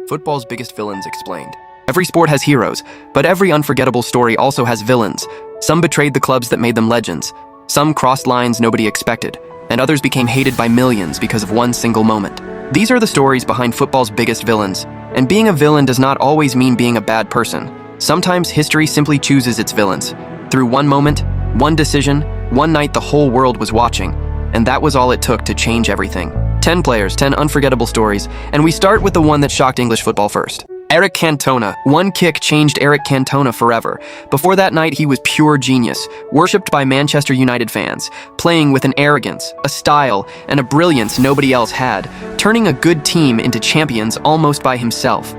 Football's biggest villains explained. Every sport has heroes, but every unforgettable story also has villains. Some betrayed the clubs that made them legends. Some crossed lines nobody expected, and others became hated by millions because of one single moment. These are the stories behind football's biggest villains. And being a villain does not always mean being a bad person. Sometimes history simply chooses its villains. Through one moment, one decision, one night the whole world was watching. And that was all it took to change everything. 10 players, 10 unforgettable stories, and we start with the one that shocked English football first. Eric Cantona. One kick changed Eric Cantona forever. Before that night, he was pure genius, worshipped by Manchester United fans, playing with an arrogance, a style, and a brilliance nobody else had, turning a good team into champions almost by himself.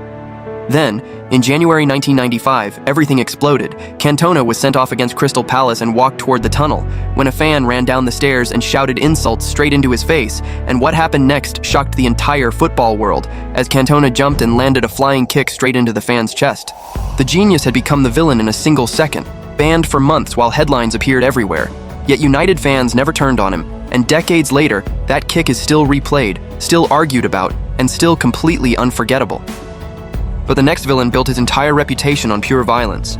Then, in January 1995, everything exploded. Cantona was sent off against Crystal Palace and walked toward the tunnel, when a fan ran down the stairs and shouted insults straight into his face, and what happened next shocked the entire football world, as Cantona jumped and landed a flying kick straight into the fan's chest. The genius had become the villain in a single second, banned for months while headlines appeared everywhere. Yet United fans never turned on him, and decades later, that kick is still replayed, still argued about, and still completely unforgettable. But the next villain built his entire reputation on pure violence.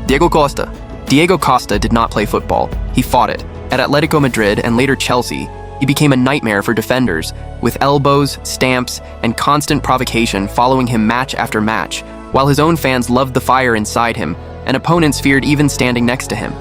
Diego Costa. Diego Costa did not play football. He fought it. At Atletico Madrid and later Chelsea, he became a nightmare for defenders, with elbows, stamps, and constant provocation following him match after match, while his own fans loved the fire inside him, and opponents feared even standing next to him.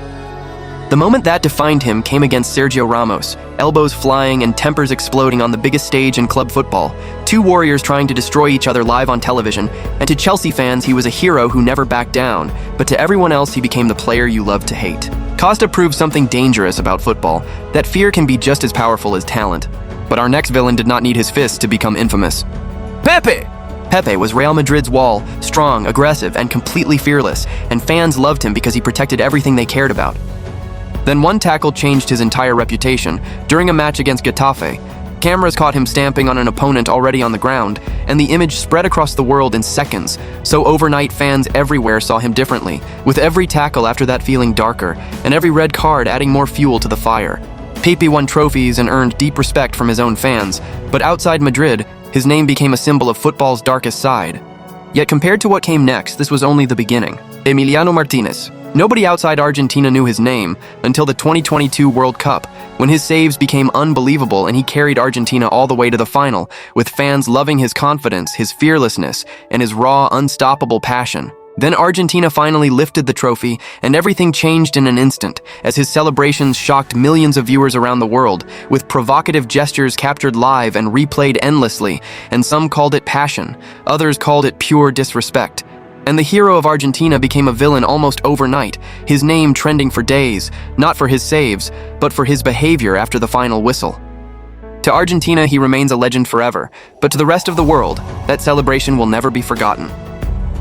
The moment that defined him came against Sergio Ramos, elbows flying and tempers exploding on the biggest stage in club football, two warriors trying to destroy each other live on television, and to Chelsea fans he was a hero who never backed down, but to everyone else he became the player you love to hate. Costa proved something dangerous about football, that fear can be just as powerful as talent. But our next villain did not need his fists to become infamous. Pepe! Pepe was Real Madrid's wall, strong, aggressive, and completely fearless, and fans loved him because he protected everything they cared about. Then one tackle changed his entire reputation. During a match against Getafe, cameras caught him stamping on an opponent already on the ground, and the image spread across the world in seconds, so overnight fans everywhere saw him differently, with every tackle after that feeling darker, and every red card adding more fuel to the fire. Pepe won trophies and earned deep respect from his own fans, but outside Madrid, his name became a symbol of football's darkest side. Yet compared to what came next, this was only the beginning. Emiliano Martínez. Nobody outside Argentina knew his name until the 2022 World Cup, when his saves became unbelievable and he carried Argentina all the way to the final, with fans loving his confidence, his fearlessness, and his raw, unstoppable passion. Then Argentina finally lifted the trophy, and everything changed in an instant, as his celebrations shocked millions of viewers around the world, with provocative gestures captured live and replayed endlessly, and some called it passion, others called it pure disrespect. And the hero of Argentina became a villain almost overnight, his name trending for days, not for his saves, but for his behavior after the final whistle. To Argentina, he remains a legend forever, but to the rest of the world, that celebration will never be forgotten.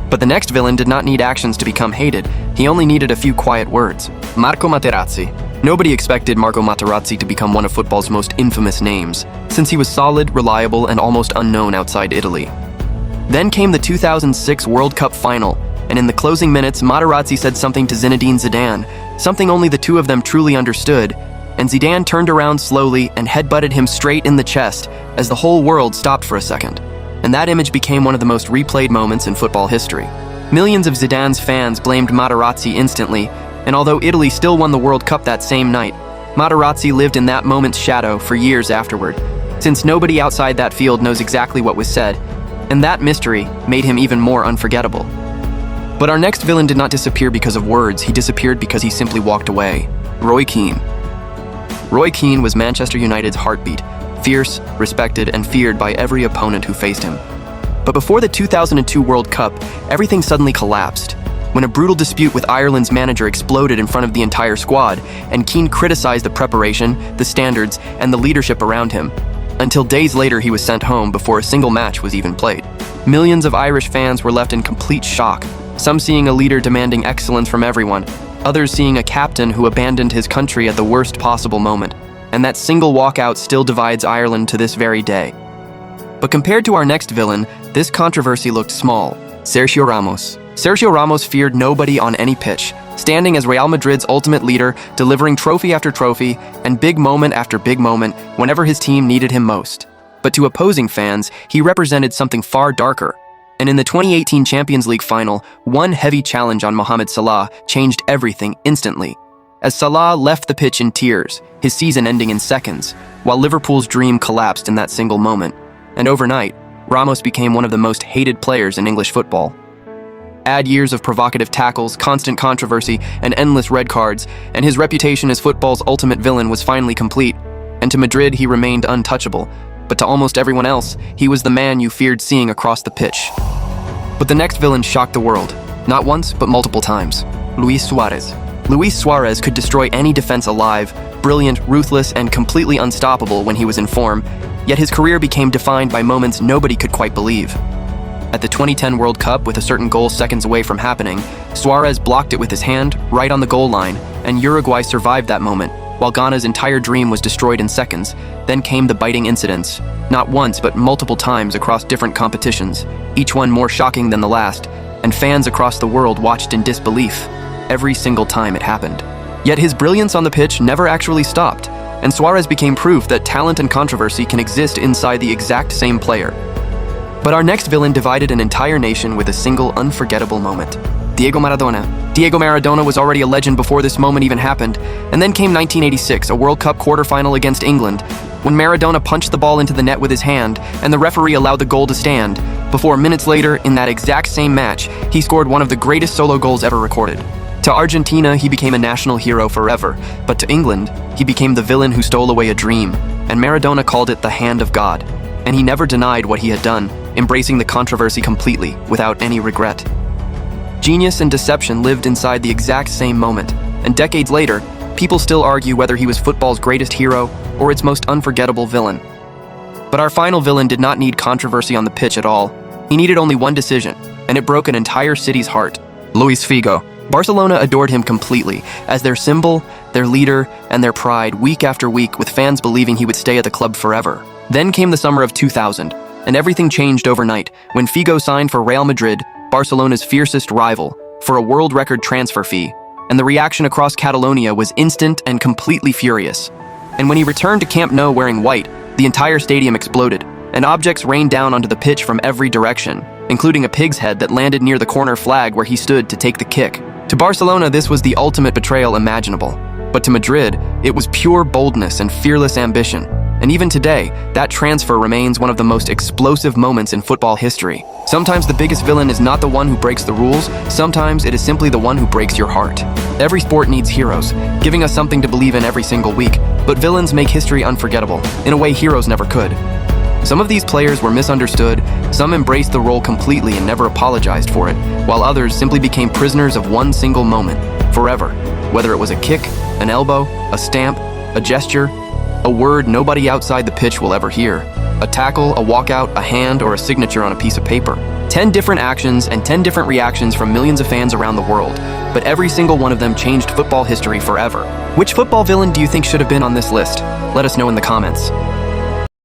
But the next villain did not need actions to become hated, he only needed a few quiet words. Marco Materazzi. Nobody expected Marco Materazzi to become one of football's most infamous names, since he was solid, reliable, and almost unknown outside Italy. Then came the 2006 World Cup final, and in the closing minutes, Materazzi said something to Zinedine Zidane, something only the two of them truly understood, and Zidane turned around slowly and headbutted him straight in the chest as the whole world stopped for a second. And that image became one of the most replayed moments in football history. Millions of Zidane's fans blamed Materazzi instantly, and although Italy still won the World Cup that same night, Materazzi lived in that moment's shadow for years afterward, since nobody outside that field knows exactly what was said, and that mystery made him even more unforgettable. But our next villain did not disappear because of words, he disappeared because he simply walked away. Roy Keane. Roy Keane was Manchester United's heartbeat, fierce, respected, and feared by every opponent who faced him. But before the 2002 World Cup, everything suddenly collapsed, when a brutal dispute with Ireland's manager exploded in front of the entire squad, and Keane criticized the preparation, the standards, and the leadership around him. Until days later he was sent home before a single match was even played. Millions of Irish fans were left in complete shock, some seeing a leader demanding excellence from everyone, others seeing a captain who abandoned his country at the worst possible moment. And that single walkout still divides Ireland to this very day. But compared to our next villain, this controversy looked small. Sergio Ramos. Sergio Ramos feared nobody on any pitch, standing as Real Madrid's ultimate leader, delivering trophy after trophy and big moment after big moment whenever his team needed him most. But to opposing fans, he represented something far darker. And in the 2018 Champions League final, one heavy challenge on Mohamed Salah changed everything instantly. As Salah left the pitch in tears, his season ending in seconds, while Liverpool's dream collapsed in that single moment. And overnight, Ramos became one of the most hated players in English football. Add years of provocative tackles, constant controversy, and endless red cards, and his reputation as football's ultimate villain was finally complete. And to Madrid, he remained untouchable. But to almost everyone else, he was the man you feared seeing across the pitch. But the next villain shocked the world, not once, but multiple times. Luis Suárez. Luis Suárez could destroy any defense alive, brilliant, ruthless, and completely unstoppable when he was in form, yet his career became defined by moments nobody could quite believe. At the 2010 World Cup, with a certain goal seconds away from happening, Suárez blocked it with his hand, right on the goal line, and Uruguay survived that moment, while Ghana's entire dream was destroyed in seconds. Then came the biting incidents, not once but multiple times across different competitions, each one more shocking than the last, and fans across the world watched in disbelief every single time it happened. Yet his brilliance on the pitch never actually stopped, and Suárez became proof that talent and controversy can exist inside the exact same player. But our next villain divided an entire nation with a single unforgettable moment. Diego Maradona. Diego Maradona was already a legend before this moment even happened, and then came 1986, a World Cup quarterfinal against England, when Maradona punched the ball into the net with his hand, and the referee allowed the goal to stand, before minutes later, in that exact same match, he scored one of the greatest solo goals ever recorded. To Argentina, he became a national hero forever, but to England, he became the villain who stole away a dream, and Maradona called it the hand of God. And he never denied what he had done, embracing the controversy completely, without any regret. Genius and deception lived inside the exact same moment, and decades later, people still argue whether he was football's greatest hero or its most unforgettable villain. But our final villain did not need controversy on the pitch at all. He needed only one decision, and it broke an entire city's heart. Luis Figo. Barcelona adored him completely, as their symbol, their leader, and their pride week after week, with fans believing he would stay at the club forever. Then came the summer of 2000, and everything changed overnight when Figo signed for Real Madrid, Barcelona's fiercest rival, for a world record transfer fee, and the reaction across Catalonia was instant and completely furious. And when he returned to Camp Nou wearing white, the entire stadium exploded, and objects rained down onto the pitch from every direction, including a pig's head that landed near the corner flag where he stood to take the kick. To Barcelona, this was the ultimate betrayal imaginable. But to Madrid, it was pure boldness and fearless ambition. And even today, that transfer remains one of the most explosive moments in football history. Sometimes the biggest villain is not the one who breaks the rules, sometimes it is simply the one who breaks your heart. Every sport needs heroes, giving us something to believe in every single week, but villains make history unforgettable, in a way heroes never could. Some of these players were misunderstood, some embraced the role completely and never apologized for it, while others simply became prisoners of one single moment, forever. Whether it was a kick, an elbow, a stamp, a gesture, a word nobody outside the pitch will ever hear, a tackle, a walkout, a hand, or a signature on a piece of paper. 10 different actions and 10 different reactions from millions of fans around the world, but every single one of them changed football history forever. Which football villain do you think should have been on this list? Let us know in the comments.